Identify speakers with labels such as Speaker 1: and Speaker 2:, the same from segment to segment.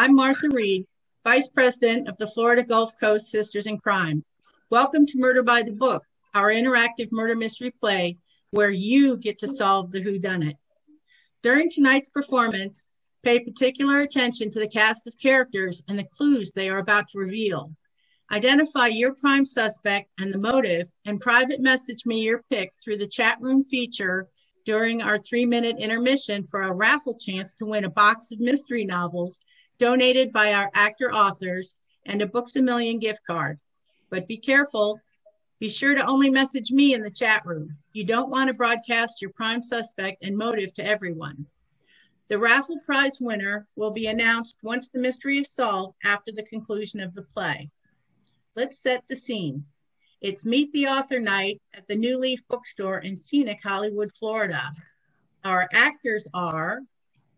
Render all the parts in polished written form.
Speaker 1: I'm Martha Reed, Vice President of the Florida Gulf Coast Sisters in Crime. Welcome to Murder by the Book, our interactive murder mystery play where you get to solve the whodunit. During tonight's performance, pay particular attention to the cast of characters and the clues they are about to reveal. Identify your prime suspect and the motive, and private message me your pick through the chat room feature during our 3-minute intermission for a raffle chance to win a box of mystery novels donated by our actor authors and a Books A Million gift card. But be careful. Be sure to only message me in the chat room. You don't want to broadcast your prime suspect and motive to everyone. The raffle prize winner will be announced once the mystery is solved after the conclusion of the play. Let's set the scene. It's Meet the Author night at the new Leaf Bookstore in scenic Hollywood, Florida. Our actors are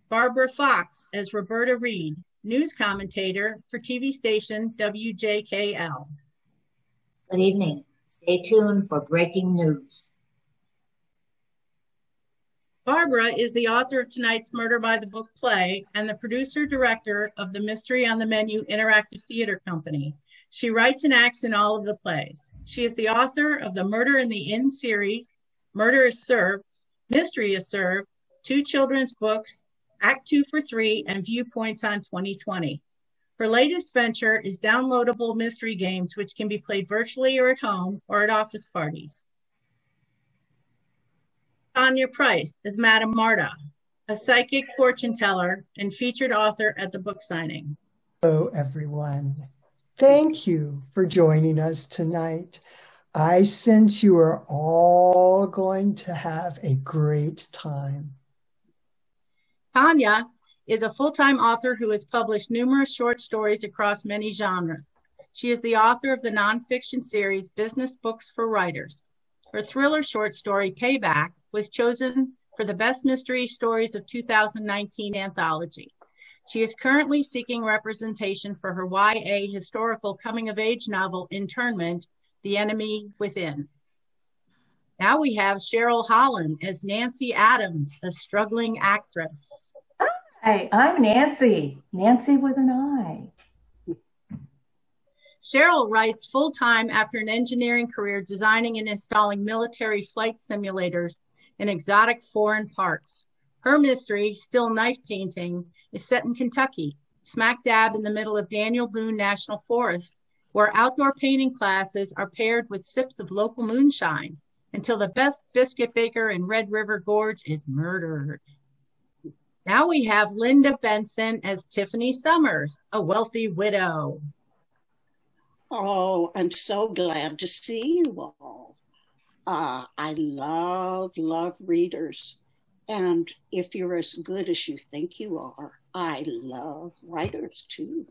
Speaker 1: Barbara Fox as Roberta Reed, news commentator for TV station WJKL.
Speaker 2: Good evening. Stay tuned for breaking news.
Speaker 1: Barbara is the author of tonight's Murder by the Book play and the producer-director of the Mystery on the Menu Interactive Theater Company. She writes and acts in all of the plays. She is the author of the Murder in the Inn series, Murder is Served, Mystery is Served, 2 children's books, Act 2 for 3, and Viewpoints on 2020. Her latest venture is downloadable mystery games, which can be played virtually or at home or at office parties. Tanya Price is Madame Marta, a psychic fortune teller and featured author at the book signing.
Speaker 3: Hello, everyone. Thank you for joining us tonight. I sense you are all going to have a great time.
Speaker 1: Tanya is a full-time author who has published numerous short stories across many genres. She is the author of the nonfiction series Business Books for Writers. Her thriller short story, Payback, was chosen for the Best Mystery Stories of 2019 anthology. She is currently seeking representation for her YA historical coming-of-age novel, Internment, The Enemy Within. Now we have Cheryl Holland as Nancy Adams, a struggling actress.
Speaker 4: Hi, I'm Nancy. Nancy with an I.
Speaker 1: Cheryl writes full-time after an engineering career designing and installing military flight simulators in exotic foreign parts. Her mystery, Still Knife Painting, is set in Kentucky, smack dab in the middle of Daniel Boone National Forest, where outdoor painting classes are paired with sips of local moonshine until the best biscuit baker in Red River Gorge is murdered. Now we have Linda Benson as Tiffany Summers, a wealthy widow.
Speaker 5: Oh, I'm so glad to see you all. I love readers. And if you're as good as you think you are, I love writers too.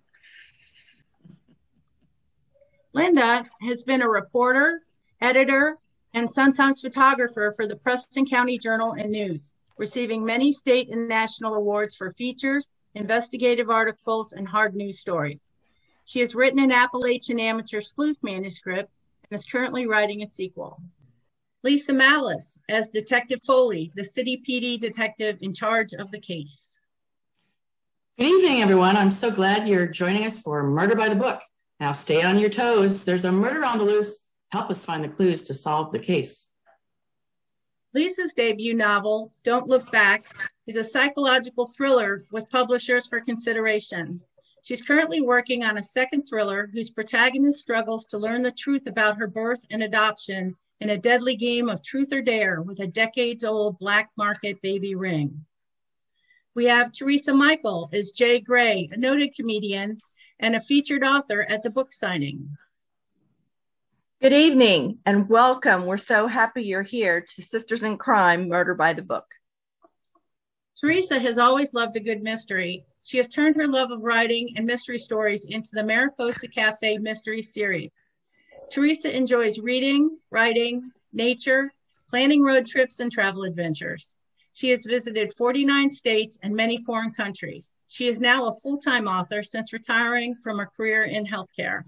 Speaker 1: Linda has been a reporter, editor, and sometimes photographer for the Preston County Journal and News, receiving many state and national awards for features, investigative articles, and hard news stories. She has written an Appalachian amateur sleuth manuscript and is currently writing a sequel. Lisa Malice as Detective Foley, the city PD detective in charge of the case.
Speaker 6: Good evening, everyone. I'm so glad you're joining us for Murder by the Book. Now stay on your toes. There's a murder on the loose. Help us find the clues to solve the case.
Speaker 1: Lisa's debut novel, Don't Look Back, is a psychological thriller with publishers for consideration. She's currently working on a second thriller whose protagonist struggles to learn the truth about her birth and adoption in a deadly game of truth or dare with a decades-old black market baby ring. We have Teresa Michael as Jay Gray, a noted comedian and a featured author at the book signing.
Speaker 7: Good evening and welcome. We're so happy you're here to Sisters in Crime, Murder by the Book.
Speaker 1: Teresa has always loved a good mystery. She has turned her love of writing and mystery stories into the Mariposa Cafe Mystery Series. Teresa enjoys reading, writing, nature, planning road trips, and travel adventures. She has visited 49 states and many foreign countries. She is now a full-time author since retiring from a career in healthcare.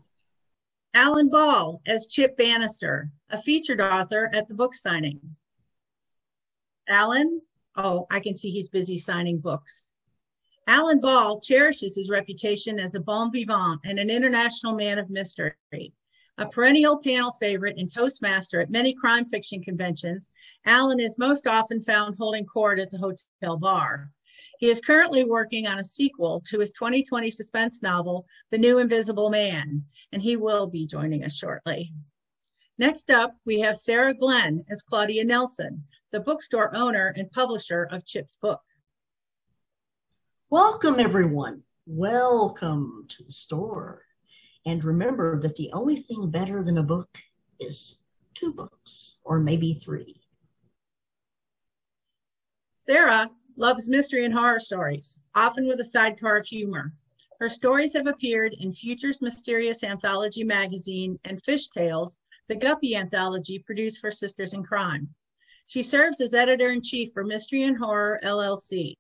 Speaker 1: Alan Ball as Chip Bannister, a featured author at the book signing. Alan, oh, I can see he's busy signing books. Alan Ball cherishes his reputation as a bon vivant and an international man of mystery. A perennial panel favorite and Toastmaster at many crime fiction conventions, Alan is most often found holding court at the hotel bar. He is currently working on a sequel to his 2020 suspense novel, The New Invisible Man, and he will be joining us shortly. Next up, we have Sarah Glenn as Claudia Nelson, the bookstore owner and publisher of Chip's Book.
Speaker 8: Welcome, everyone. Welcome to the store. And remember that the only thing better than a book is 2 books, or maybe 3.
Speaker 1: Sarah loves mystery and horror stories, often with a sidecar of humor. Her stories have appeared in Future's Mysterious Anthology magazine and Fish Tales, the Guppy anthology produced for Sisters in Crime. She serves as editor-in-chief for Mystery and Horror, LLC.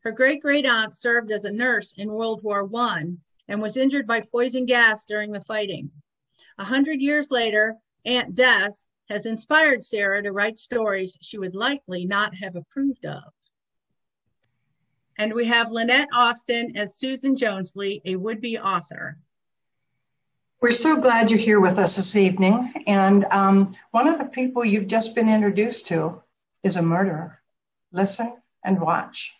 Speaker 1: Her great-great-aunt served as a nurse in World War I and was injured by poison gas during the fighting. 100 years later, Aunt Des has inspired Sarah to write stories she would likely not have approved of. And we have Lynette Austin as Susan Jonesley, a would-be author.
Speaker 9: We're so glad you're here with us this evening. And one of the people you've just been introduced to is a murderer. Listen and watch.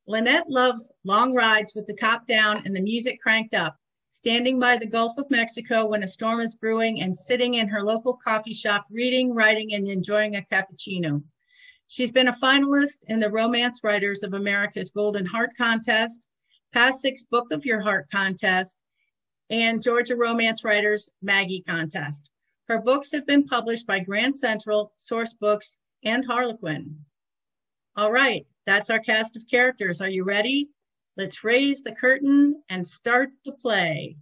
Speaker 1: Lynette loves long rides with the top down and the music cranked up, standing by the Gulf of Mexico when a storm is brewing and sitting in her local coffee shop, reading, writing, and enjoying a cappuccino. She's been a finalist in the Romance Writers of America's Golden Heart Contest, past 6 Book of Your Heart Contest, and Georgia Romance Writers Maggie Contest. Her books have been published by Grand Central, Source Books, and Harlequin. All right, that's our cast of characters. Are you ready? Let's raise the curtain and start the play.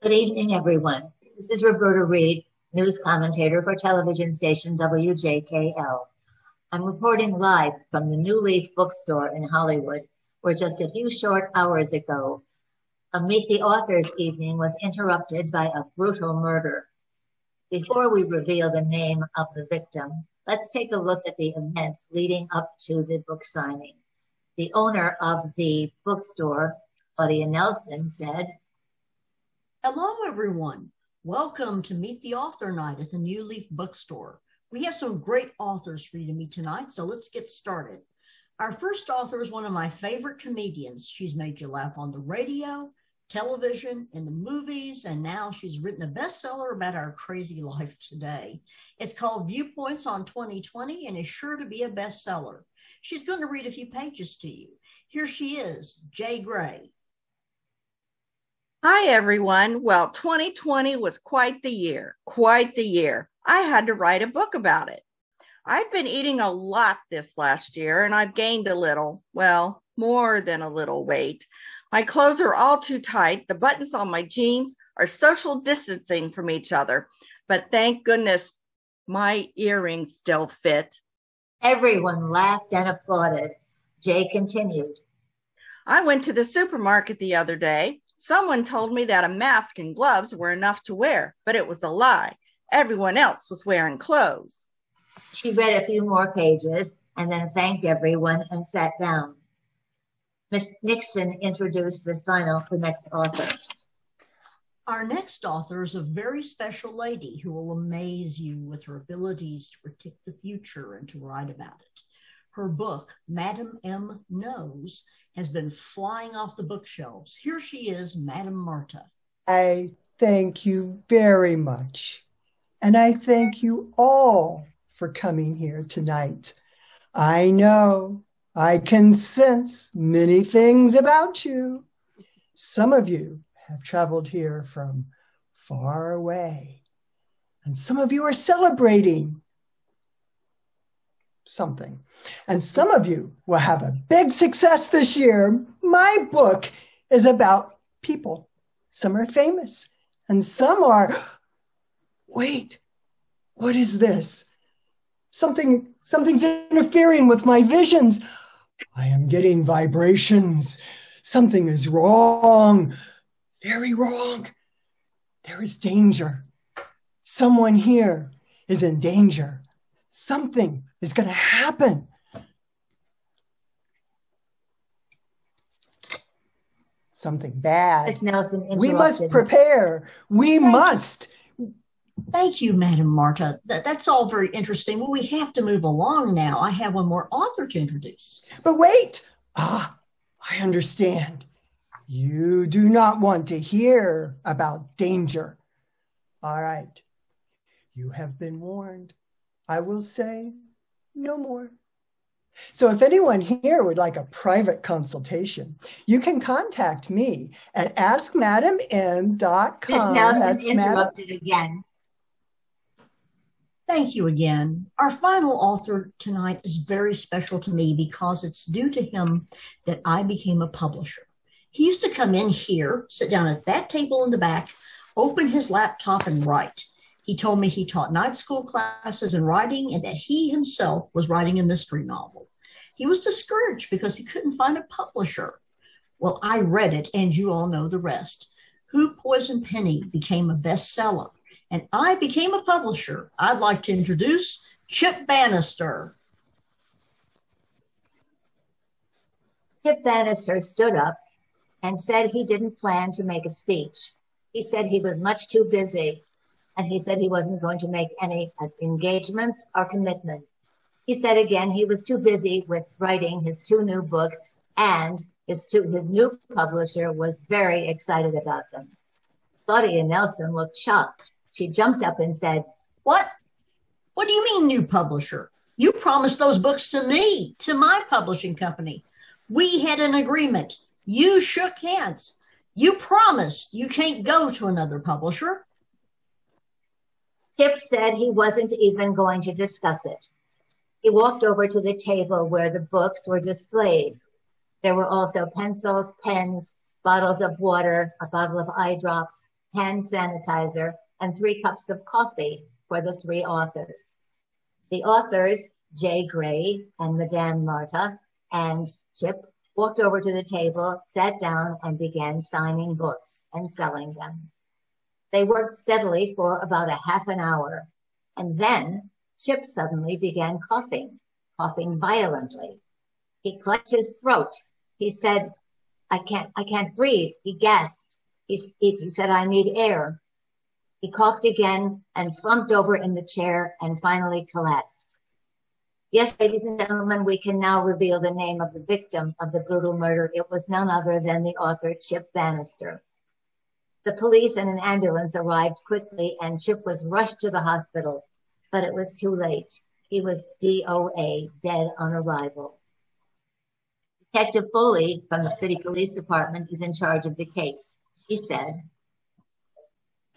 Speaker 2: Good evening, everyone. This is Roberta Reed, news commentator for television station WJKL. I'm reporting live from the new Leaf Bookstore in Hollywood, where just a few short hours ago, a Meet the Authors evening was interrupted by a brutal murder. Before we reveal the name of the victim, let's take a look at the events leading up to the book signing. The owner of the bookstore, Claudia Nelson, said,
Speaker 8: Hello, everyone. Welcome to Meet the Author Night at the New Leaf Bookstore. We have some great authors for you to meet tonight, so let's get started. Our first author is one of my favorite comedians. She's made you laugh on the radio, television, in the movies, and now she's written a bestseller about our crazy life today. It's called Viewpoints on 2020 and is sure to be a bestseller. She's going to read a few pages to you. Here she is, Jay Gray.
Speaker 7: Hi, everyone. Well, 2020 was quite the year, I had to write a book about it. I've been eating a lot this last year, and I've gained a little, well, more than a little weight. My clothes are all too tight. The buttons on my jeans are social distancing from each other, but thank goodness my earrings still fit.
Speaker 2: Everyone laughed and applauded. Jay continued.
Speaker 7: I went to the supermarket the other day. Someone told me that a mask and gloves were enough to wear, but it was a lie. Everyone else was wearing clothes.
Speaker 2: She read a few more pages and then thanked everyone and sat down. Miss Nixon introduced the next author.
Speaker 8: Our next author is a very special lady who will amaze you with her abilities to predict the future and to write about it. Her book, Madam M Knows, has been flying off the bookshelves. Here she is, Madam Marta.
Speaker 3: I thank you very much. And I thank you all for coming here tonight. I know I can sense many things about you. Some of you have traveled here from far away, and some of you are celebrating something, and some of you will have a big success this year. My book is about people. Some are famous, and some are, wait, what is this? Something's interfering with my visions. I am getting vibrations. Something is wrong, very wrong. There is danger. Someone here is in danger. Something is going to happen. something bad.
Speaker 2: Miss Nelson interrupted.
Speaker 3: We must prepare. We must.
Speaker 8: Thank you, Madam Marta. That's all very interesting. Well, we have to move along now. I have one more author to introduce.
Speaker 3: But wait. I understand. You do not want to hear about danger. All right. You have been warned. I will say no more. So if anyone here would like a private consultation, you can contact me at askmadam.com.
Speaker 2: Miss Nelson interrupted again.
Speaker 8: Thank you again. Our final author tonight is very special to me because it's due to him that I became a publisher. He used to come in here, sit down at that table in the back, open his laptop and write. He told me he taught night school classes in writing and that he himself was writing a mystery novel. He was discouraged because he couldn't find a publisher. Well, I read it, and you all know the rest. Who Poisoned Penny became a bestseller, and I became a publisher. I'd like to introduce Chip Bannister.
Speaker 2: Chip Bannister stood up and said he didn't plan to make a speech. He said he was much too busy, and he said he wasn't going to make any engagements or commitments. He said again he was too busy with writing his 2 new books, and his new publisher was very excited about them. Claudia Nelson looked shocked. She jumped up and said,
Speaker 8: What? What do you mean new publisher? You promised those books to me, to my publishing company. We had an agreement. You shook hands. You promised you can't go to another publisher.
Speaker 2: Chip said he wasn't even going to discuss it. He walked over to the table where the books were displayed. There were also pencils, pens, bottles of water, a bottle of eye drops, hand sanitizer, and 3 cups of coffee for the 3 authors. The authors, J. Gray and Madame Marta and Chip, walked over to the table, sat down, and began signing books and selling them. They worked steadily for about a half an hour, and then Chip suddenly began coughing violently. He clutched his throat. He said, I can't breathe. He gasped. He said, I need air. He coughed again and slumped over in the chair and finally collapsed. Yes, ladies and gentlemen, we can now reveal the name of the victim of the brutal murder. It was none other than the author, Chip Bannister. The police and an ambulance arrived quickly, and Chip was rushed to the hospital, but it was too late. He was DOA, dead on arrival. Detective Foley from the City Police Department is in charge of the case. She said,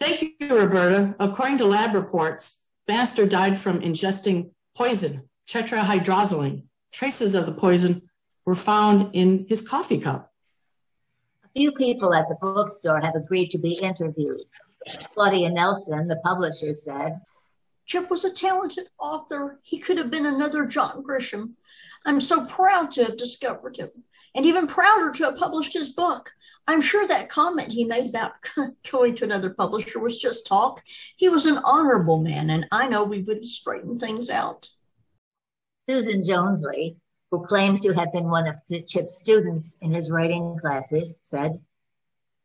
Speaker 6: Thank you, Roberta. According to lab reports, Bannister died from ingesting poison, tetrahydrozoline. Traces of the poison were found in his coffee cup.
Speaker 2: A few people at the bookstore have agreed to be interviewed. Claudia Nelson, the publisher, said,
Speaker 8: Chip was a talented author. He could have been another John Grisham. I'm so proud to have discovered him, and even prouder to have published his book. I'm sure that comment he made about going to another publisher was just talk. He was an honorable man, and I know we would straighten things out.
Speaker 2: Susan Jonesley, who claims to have been one of Chip's students in his writing classes, said,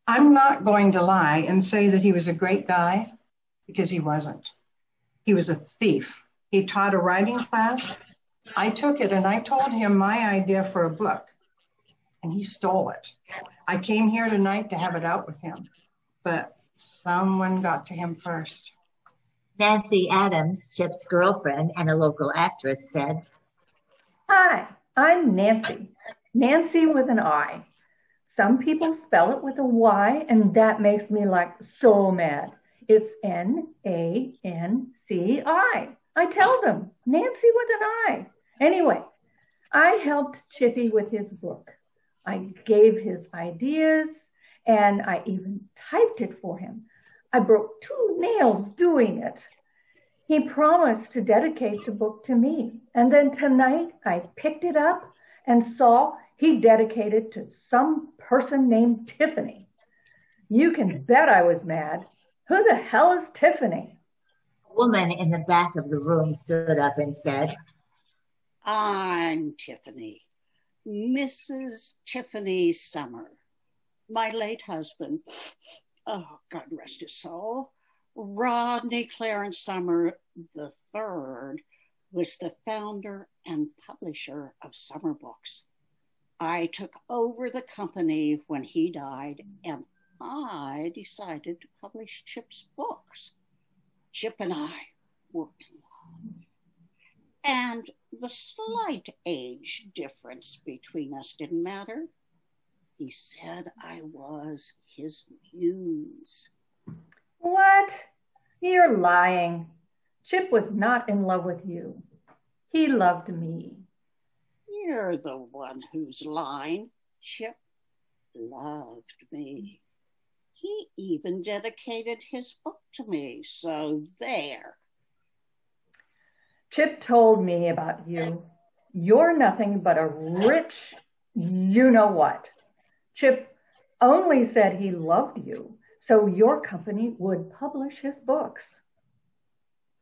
Speaker 9: I'm not going to lie and say that he was a great guy, because he wasn't. He was a thief. He taught a writing class. I took it and I told him my idea for a book, and he stole it. I came here tonight to have it out with him, but someone got to him first.
Speaker 2: Nancy Adams, Chip's girlfriend and a local actress, said,
Speaker 4: Hi, I'm Nancy. Nancy with an I. Some people spell it with a Y, and that makes me like so mad. It's Nanci. I tell them, Nancy with an I. Anyway, I helped Chippy with his book. I gave his ideas, and I even typed it for him. I broke 2 nails doing it. He promised to dedicate the book to me, and then tonight I picked it up and saw he dedicated to some person named Tiffany. You can bet I was mad. Who the hell is Tiffany?
Speaker 2: A woman in the back of the room stood up and said,
Speaker 5: I'm Tiffany, Mrs. Tiffany Summer. My late husband, oh, God rest his soul, Rodney Clarence Summer III, was the founder and publisher of Summer Books. I took over the company when he died, and I decided to publish Chip's books. Chip and I were in love. And the slight age difference between us didn't matter. He said I was his muse.
Speaker 4: What? You're lying. Chip was not in love with you. He loved me.
Speaker 5: You're the one who's lying. Chip loved me. He even dedicated his book to me, so there.
Speaker 4: Chip told me about you. You're nothing but a rich you-know-what. Chip only said he loved you, so your company would publish his books.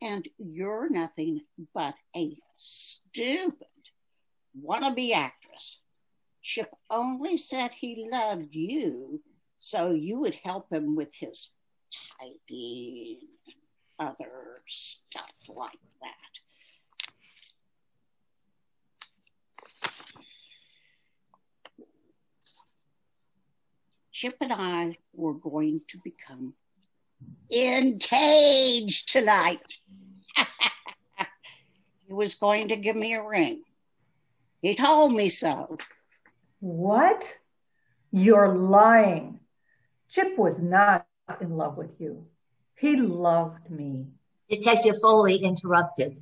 Speaker 5: And you're nothing but a stupid wannabe actress. Chip only said he loved you, so you would help him with his typing and other stuff like that. Chip and I were going to become engaged tonight. He was going to give me a ring. He told me so.
Speaker 4: What? You're lying. Chip was not in love with you. He loved me.
Speaker 2: Detective Foley interrupted.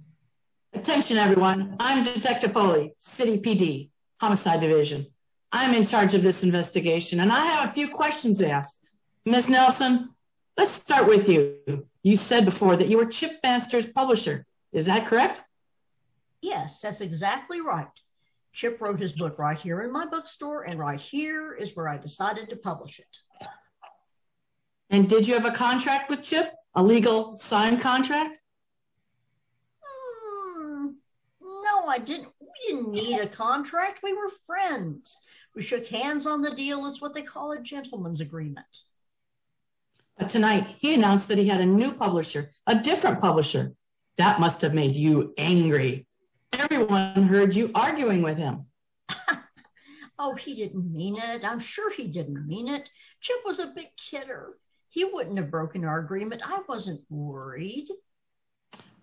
Speaker 6: Attention, everyone. I'm Detective Foley, City PD, Homicide Division. I'm in charge of this investigation, and I have a few questions to ask. Ms. Nelson, let's start with you. You said before that you were Chip Bannister's publisher. Is that correct?
Speaker 8: Yes, that's exactly right. Chip wrote his book right here in my bookstore, and right here is where I decided to publish it.
Speaker 6: And did you have a contract with Chip? A legal signed contract?
Speaker 8: No, I didn't. We didn't need a contract. We were friends. We shook hands on the deal. It's what they call a gentleman's agreement.
Speaker 6: But tonight, he announced that he had a new publisher, a different publisher. That must have made you angry. Everyone heard you arguing with him.
Speaker 8: Oh, he didn't mean it. I'm sure he didn't mean it. Chip was a big kidder. He wouldn't have broken our agreement. I wasn't worried.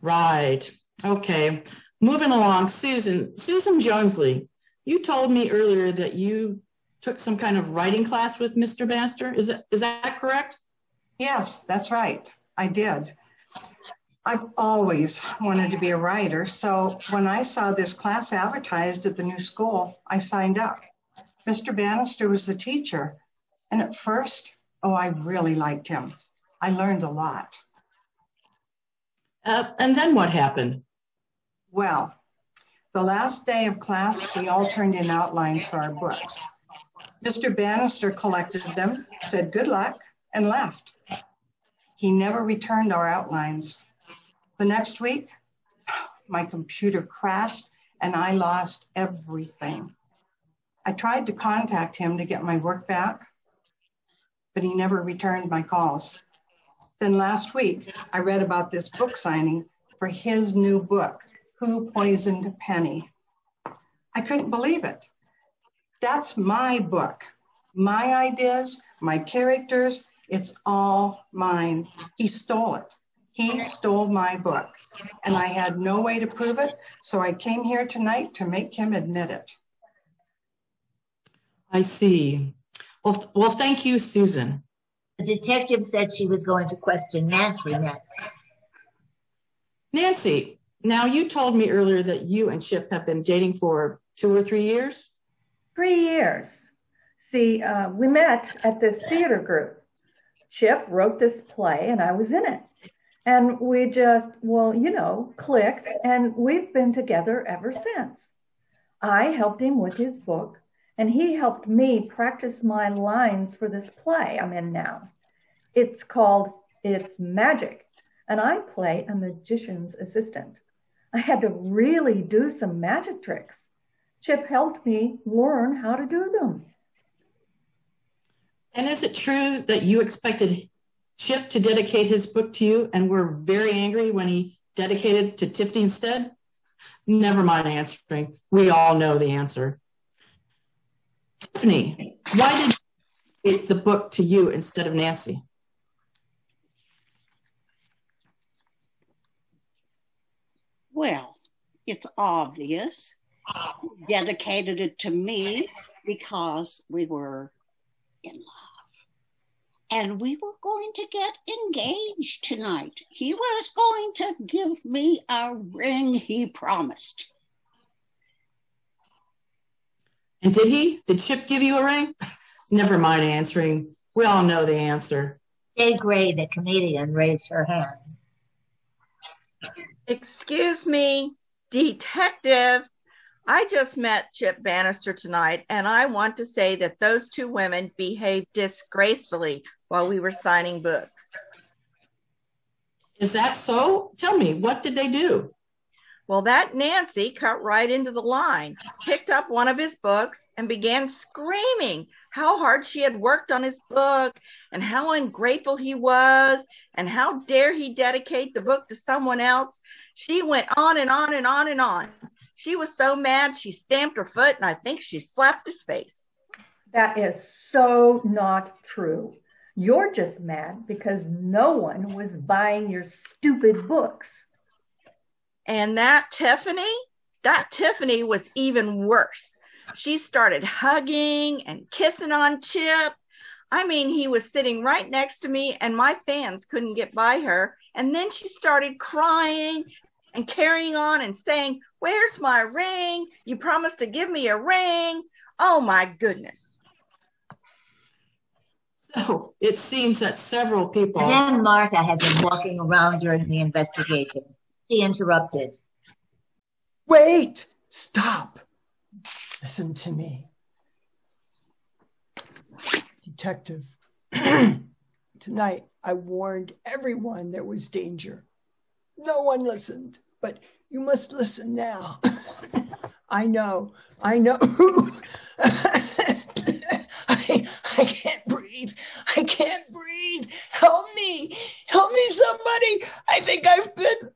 Speaker 6: Right. Okay. Moving along, Susan Jonesley, you told me earlier that you took some kind of writing class with Mr. Bannister. Is that correct?
Speaker 9: Yes, that's right. I did. I've always wanted to be a writer, so when I saw this class advertised at the new school, I signed up. Mr. Bannister was the teacher, and at first, I really liked him. I learned a lot.
Speaker 6: And then what happened?
Speaker 9: Well, the last day of class, we all turned in outlines for our books. Mr. Bannister collected them, said good luck, and left. He never returned our outlines. The next week, my computer crashed and I lost everything. I tried to contact him to get my work back, but he never returned my calls. Then last week, I read about this book signing for his new book, Who Poisoned Penny. I couldn't believe it. That's my book. My ideas, my characters, it's all mine. He stole it. He stole my book, and I had no way to prove it, so I came here tonight to make him admit it.
Speaker 6: I see. Well, thank you, Susan.
Speaker 2: The detective said she was going to question Nancy next.
Speaker 6: Nancy, now you told me earlier that you and Chip have been dating for 2 or 3 years?
Speaker 4: 3 years. See, we met at this theater group. Chip wrote this play and I was in it. And we just, clicked, and we've been together ever since. I helped him with his book, and he helped me practice my lines for this play I'm in now. It's called It's Magic, and I play a magician's assistant. I had to really do some magic tricks. Chip helped me learn how to do them.
Speaker 6: And is it true that you expected Chip to dedicate his book to you and were very angry when he dedicated to Tiffany instead? Never mind answering. We all know the answer. Tiffany, why did you dedicate the book to you instead of Nancy?
Speaker 5: Well, it's obvious. He dedicated it to me because we were in love. And we were going to get engaged tonight. He was going to give me a ring he promised.
Speaker 6: And did he? Did Chip give you a ring? Never mind answering. We all know the answer.
Speaker 2: Jay Gray, the comedian, raised her hand.
Speaker 7: Excuse me, detective. I just met Chip Bannister tonight, and I want to say that those two women behaved disgracefully while we were signing books.
Speaker 6: Is that so? Tell me, what did they do?
Speaker 7: Well, that Nancy cut right into the line, picked up one of his books, and began screaming how hard she had worked on his book and how ungrateful he was and how dare he dedicate the book to someone else. She went on and on and on and on. She was so mad, she stamped her foot, and I think she slapped his face.
Speaker 4: That is so not true. You're just mad because no one was buying your stupid books.
Speaker 7: And that Tiffany was even worse. She started hugging and kissing on Chip. I mean, he was sitting right next to me and my fans couldn't get by her. And then she started crying and carrying on and saying, "Where's my ring? You promised to give me a ring." Oh my goodness.
Speaker 6: So it seems that several people...
Speaker 2: Madame Marta had been walking around during the investigation. She interrupted.
Speaker 3: Wait! Stop! Listen to me. Detective, tonight I warned everyone there was danger. No one listened, but you must listen now. I know. I can't breathe. I can't breathe. Help me, somebody. I think I've been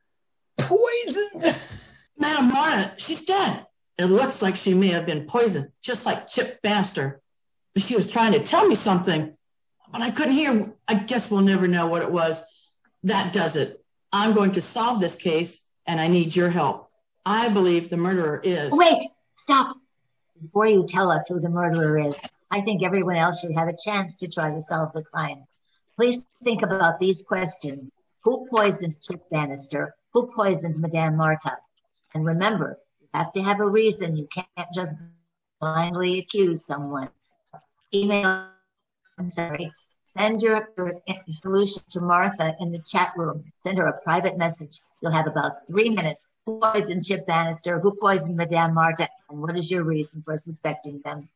Speaker 3: poisoned.
Speaker 6: Madam Marta, she's dead. It looks like she may have been poisoned, just like Chip Bannister. But she was trying to tell me something, but I couldn't hear. I guess we'll never know what it was. That does it. I'm going to solve this case, and I need your help. I believe the murderer is...
Speaker 2: Wait, stop. Before you tell us who the murderer is, I think everyone else should have a chance to try to solve the crime. Please think about these questions. Who poisoned Chip Bannister? Who poisoned Madame Marta? And remember, you have to have a reason. You can't just blindly accuse someone. Send your solution to Martha in the chat room. Send her a private message. You'll have about 3 minutes. Who poisoned Chip Bannister? Who poisoned Madame Marta? And what is your reason for suspecting them?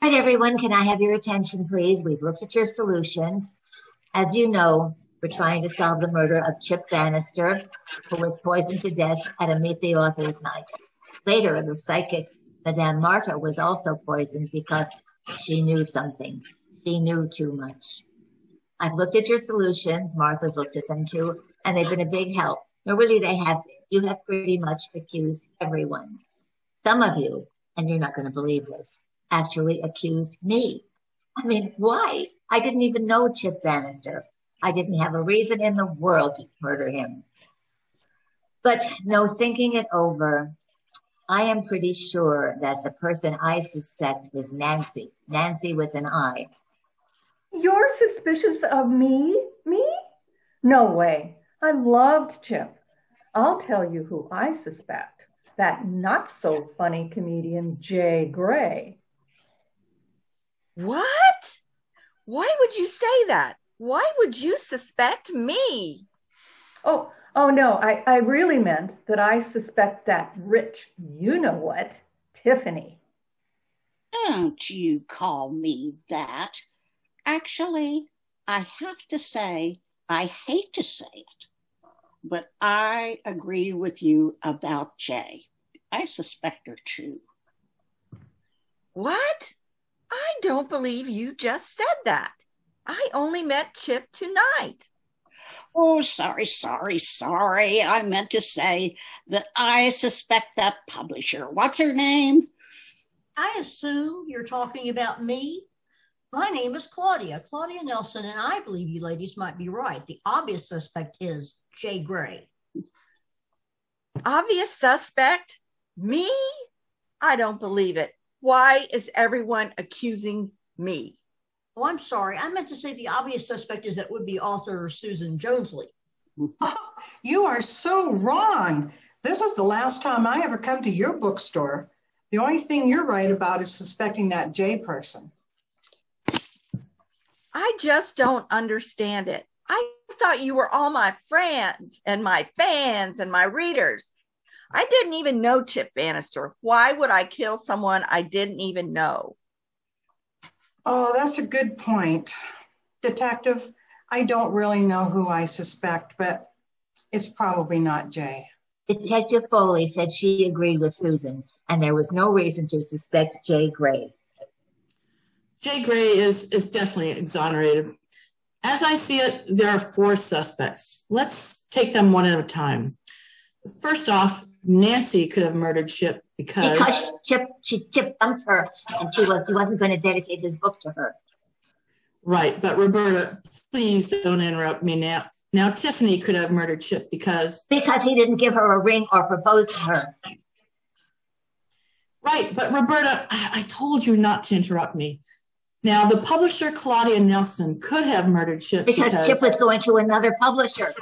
Speaker 2: All right, everyone, can I have your attention, please? We've looked at your solutions. As you know, we're trying to solve the murder of Chip Bannister, who was poisoned to death at a Meet the Authors night. Later, the psychic Madame Marta was also poisoned because she knew something. She knew too much. I've looked at your solutions. Martha's looked at them too, and they've been a big help. No, really, they have. You have pretty much accused everyone. Some of you, and you're not going to believe this, actually accused me. I mean, why? I didn't even know Chip Bannister. I didn't have a reason in the world to murder him. But no, thinking it over, I am pretty sure that the person I suspect is Nancy. Nancy with an I.
Speaker 4: You're suspicious of me? Me? No way. I loved Chip. I'll tell you who I suspect. That not-so-funny comedian Jay Gray.
Speaker 7: What? Why would you say that? Why would you suspect me?
Speaker 4: Oh no, I really meant that I suspect that rich you-know-what, Tiffany.
Speaker 5: Don't you call me that. Actually, I have to say, I hate to say it, but I agree with you about Jay. I suspect her too.
Speaker 7: What? I don't believe you just said that. I only met Chip tonight.
Speaker 5: Oh, sorry. I meant to say that I suspect that publisher. What's her name?
Speaker 8: I assume you're talking about me. My name is Claudia Nelson, and I believe you ladies might be right. The obvious suspect is Jay Gray.
Speaker 7: Obvious suspect? Me? I don't believe it. Why is everyone accusing me?
Speaker 8: Oh, I'm sorry. I meant to say the obvious suspect is that would-be author Susan Jonesley.
Speaker 9: Oh, you are so wrong. This is the last time I ever come to your bookstore. The only thing you're right about is suspecting that Jay person.
Speaker 7: I just don't understand it. I thought you were all my friends and my fans and my readers. I didn't even know Chip Bannister. Why would I kill someone I didn't even know?
Speaker 9: Oh, that's a good point. Detective, I don't really know who I suspect, but it's probably not Jay.
Speaker 2: Detective Foley said she agreed with Susan, and there was no reason to suspect Jay Gray.
Speaker 6: Jay Gray is definitely exonerated. As I see it, there are 4 suspects. Let's take them one at a time. First off, Nancy could have murdered Chip because
Speaker 2: Chip dumped her, and he wasn't going to dedicate his book to her.
Speaker 6: Right, but Roberta, please don't interrupt me now. Now, Tiffany could have murdered Chip because
Speaker 2: he didn't give her a ring or propose to her.
Speaker 6: Right, but Roberta, I told you not to interrupt me. Now, the publisher Claudia Nelson could have murdered Chip
Speaker 2: because Chip was going to another publisher.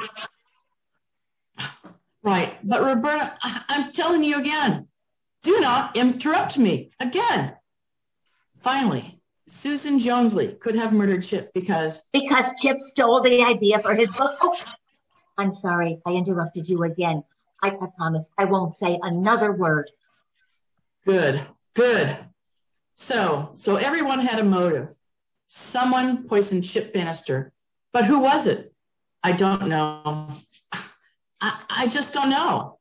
Speaker 6: Right, but Roberta, I'm telling you again, do not interrupt me again. Finally, Susan Jonesley could have murdered Chip because
Speaker 2: Chip stole the idea for his book. Oh, I'm sorry, I interrupted you again. I promise I won't say another word.
Speaker 6: Good. So everyone had a motive. Someone poisoned Chip Bannister, but who was it? I don't know. I just don't know.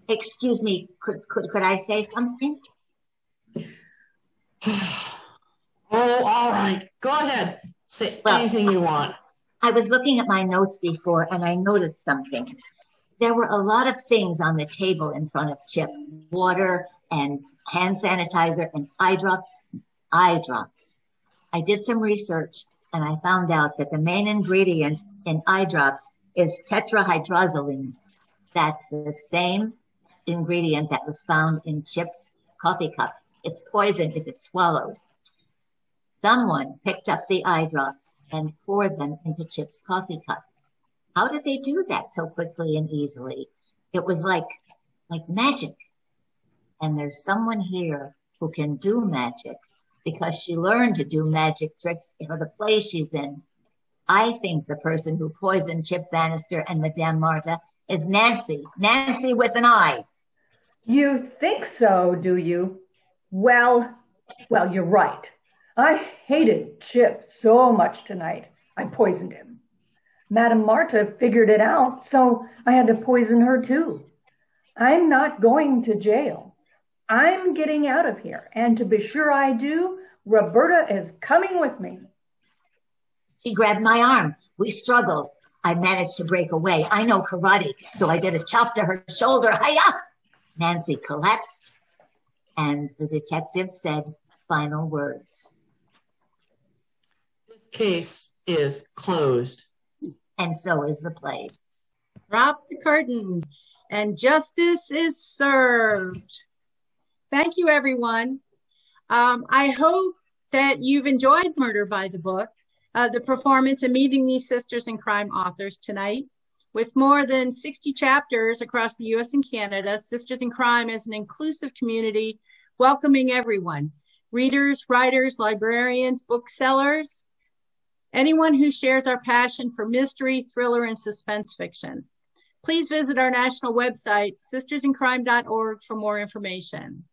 Speaker 2: Excuse me, could I say something?
Speaker 6: Oh, all right. Go ahead. Say anything you want.
Speaker 2: I was looking at my notes before and I noticed something. There were a lot of things on the table in front of Chip. Water and hand sanitizer and eye drops. I did some research and I found out that the main ingredient in eye drops is tetrahydrozoline. That's the same ingredient that was found in Chip's coffee cup. It's poison if it's swallowed. Someone picked up the eye drops and poured them into Chip's coffee cup. How did they do that so quickly and easily? It was like magic. And there's someone here who can do magic because she learned to do magic tricks for the play she's in. I think the person who poisoned Chip Bannister and Madame Marta is Nancy with an I.
Speaker 4: You think so, do you? Well, Well, you're right. I hated Chip so much tonight. I poisoned him. Madame Marta figured it out, so I had to poison her too. I'm not going to jail. I'm getting out of here, and to be sure I do, Roberta is coming with me.
Speaker 2: She grabbed my arm. We struggled. I managed to break away. I know karate, so I did a chop to her shoulder. Hi-ya! Nancy collapsed, and the detective said final words.
Speaker 6: This case is closed.
Speaker 2: And so is the play.
Speaker 1: Drop the curtain, and justice is served. Thank you, everyone. I hope that you've enjoyed Murder by the Book, the performance and meeting these sisters in crime authors tonight. With more than 60 chapters across the U.S. and Canada, Sisters in Crime is an inclusive community welcoming everyone. Readers, writers, librarians, booksellers, anyone who shares our passion for mystery, thriller, and suspense fiction. Please visit our national website, sistersincrime.org, for more information.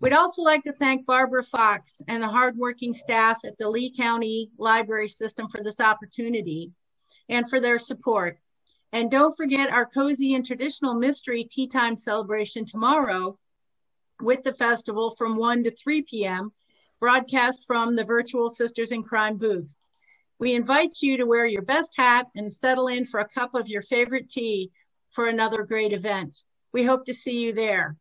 Speaker 1: We'd also like to thank Barbara Fox and the hardworking staff at the Lee County Library System for this opportunity and for their support. And don't forget our cozy and traditional mystery tea time celebration tomorrow with the festival from 1 to 3 p.m., broadcast from the virtual Sisters in Crime booth. We invite you to wear your best hat and settle in for a cup of your favorite tea for another great event. We hope to see you there.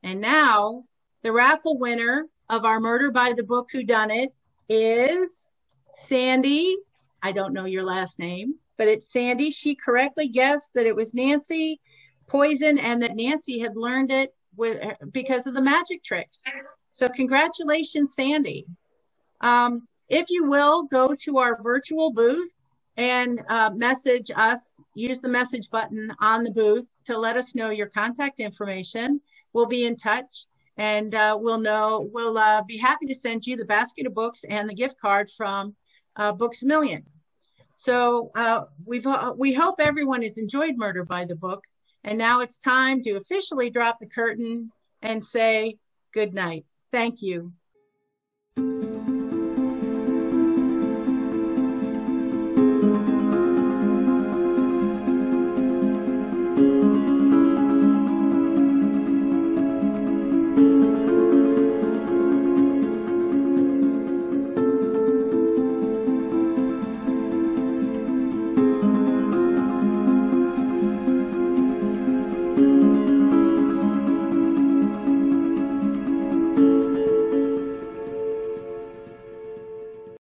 Speaker 1: And now, the raffle winner of our Murder by the Book Whodunnit is Sandy. I don't know your last name, but it's Sandy. She correctly guessed that it was Nancy Poison and that Nancy had learned it because of the magic tricks. So congratulations, Sandy. If you will, go to our virtual booth and message us. Use the message button on the booth to let us know your contact information. We'll be in touch, and we'll be happy to send you the basket of books and the gift card from Books A Million. So we hope everyone has enjoyed Murder by the Book, and now it's time to officially drop the curtain and say good night. Thank you.